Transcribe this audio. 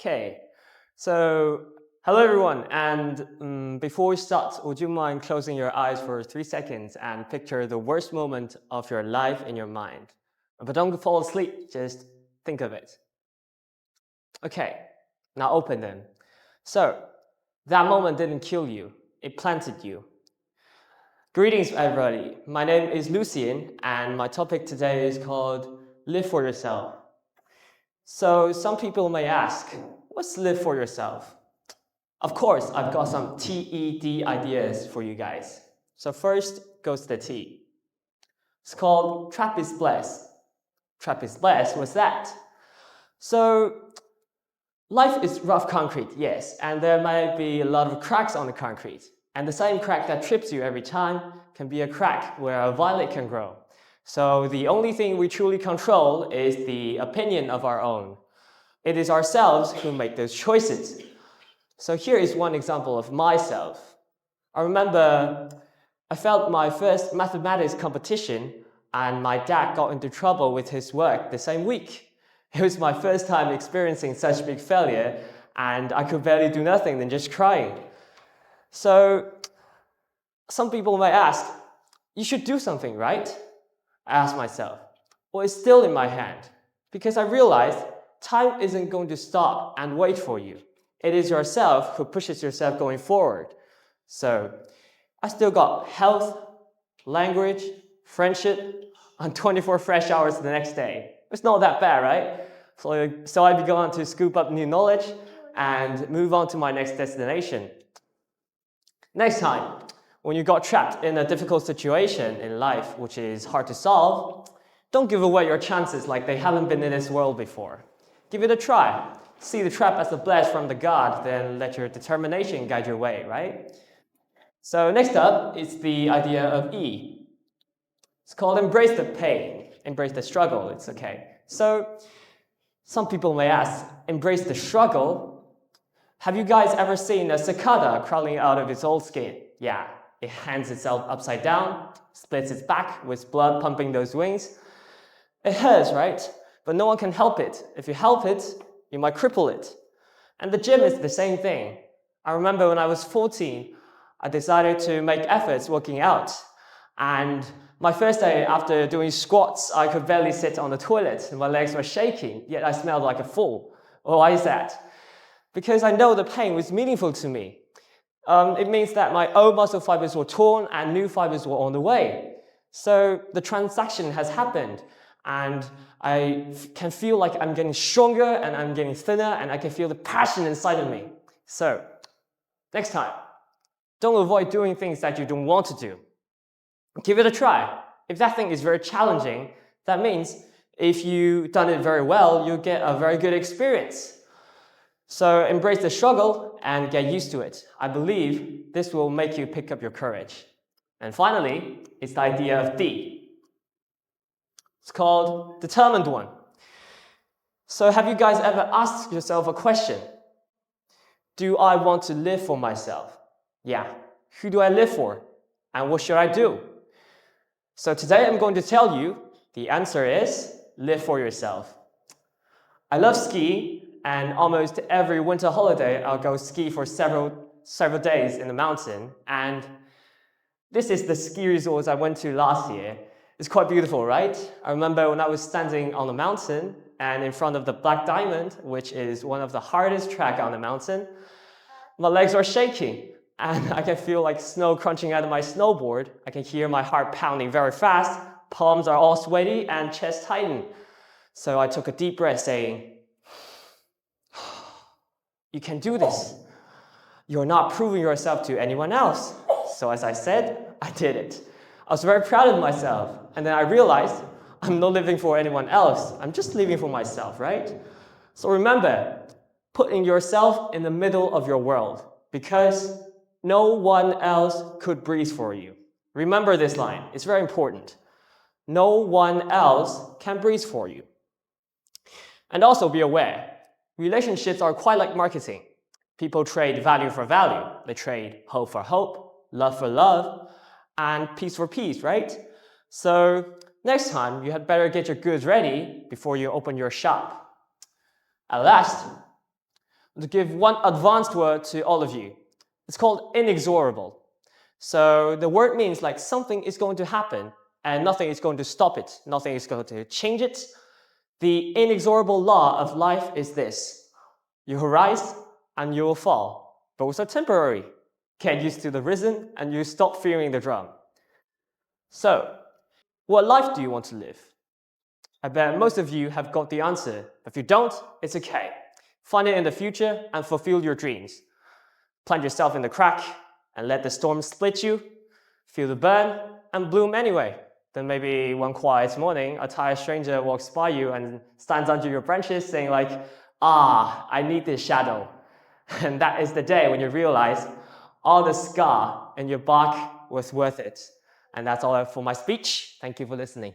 Okay, so hello everyone, and before we start, would you mind closing your eyes for 3 seconds and picture the worst moment of your life in your mind? But don't fall asleep, just think of it. Okay, now open them. So, that moment didn't kill you, it planted you. Greetings everybody, my name is Lucian, and my topic today is called Live for Yourself. So some people may ask, what's live for yourself? Of course, I've got some TED ideas for you guys. So first goes the T. It's called Trapeze Bless. Trapeze Bless, what's that? So life is rough concrete, yes, and there might be a lot of cracks on the concrete. And the same crack that trips you every time can be a crack where a violet can grow. So the only thing we truly control is the opinion of our own. It is ourselves who make those choices. So here is one example of myself. I remember I felt my first mathematics competition and my dad got into trouble with his work the same week. It was my first time experiencing such big failure and I could barely do nothing than just crying. So some people might ask, you should do something, right? I asked myself. Well, it's still in my hand because I realized time isn't going to stop and wait for you. It is yourself who pushes yourself going forward. So I still got health, language, friendship, and 24 fresh hours the next day. It's not that bad, right? So I began to scoop up new knowledge and move on to my next destination. Next time, when you got trapped in a difficult situation in life which is hard to solve, don't give away your chances like they haven't been in this world before. Give it a try. See the trap as a blast from the God, then let your determination guide your way, right? So next up is the idea of E. It's called embrace the pain, embrace the struggle, it's okay. So some people may ask, embrace the struggle? Have you guys ever seen a cicada crawling out of its old skin? Yeah, it hangs itself upside down, splits its back with blood pumping those wings. It hurts, right? But no one can help it. If you help it, you might cripple it. And the gym is the same thing. I remember when I was 14, I decided to make efforts working out. And my first day after doing squats, I could barely sit on the toilet and my legs were shaking, yet I smelled like a fool. Well, why is that? Because I know the pain was meaningful to me. It means that my old muscle fibers were torn and new fibers were on the way. So the transaction has happened and I can feel like I'm getting stronger and I'm getting thinner and I can feel the passion inside of me. So next time, don't avoid doing things that you don't want to do. Give it a try. If that thing is very challenging, that means if you've done it very well, you'll get a very good experience. So embrace the struggle and get used to it. I believe this will make you pick up your courage. And finally, it's the idea of D. It's called determined one. So have you guys ever asked yourself a question? Do I want to live for myself? Yeah. Who do I live for? And what should I do? So today I'm going to tell you the answer is live for yourself. I love skiing, and almost every winter holiday I'll go ski for several days in the mountain. And this is the ski resort I went to last year. It's quite beautiful, right? I remember when I was standing on the mountain and in front of the Black Diamond, which is one of the hardest tracks on the mountain, my legs were shaking and I can feel like snow crunching out of my snowboard. I can hear my heart pounding very fast, palms are all sweaty and chest tighten. So I took a deep breath saying, you can do this. You're not proving yourself to anyone else. So as I said, I did it. I was very proud of myself. And then I realized I'm not living for anyone else. I'm just living for myself, right? So remember, putting yourself in the middle of your world because no one else could breathe for you. Remember this line. It's very important. No one else can breathe for you. And also be aware, relationships are quite like marketing. People trade value for value. They trade hope for hope, love for love, and peace for peace, right? So next time, you had better get your goods ready before you open your shop. At last, to give one advanced word to all of you. It's called inexorable. So the word means like something is going to happen and nothing is going to stop it. Nothing is going to change it. The inexorable law of life is this: you will rise and you will fall. Both are temporary. Get used to the risen and you stop fearing the drum. So, what life do you want to live? I bet most of you have got the answer. If you don't, it's okay. Find it in the future and fulfill your dreams. Plant yourself in the crack and let the storm split you. Feel the burn and bloom anyway. Then maybe one quiet morning, a tired stranger walks by you and stands under your branches saying like, I need this shadow. And that is the day when you realize all the scar in your bark was worth it. And that's all for my speech. Thank you for listening.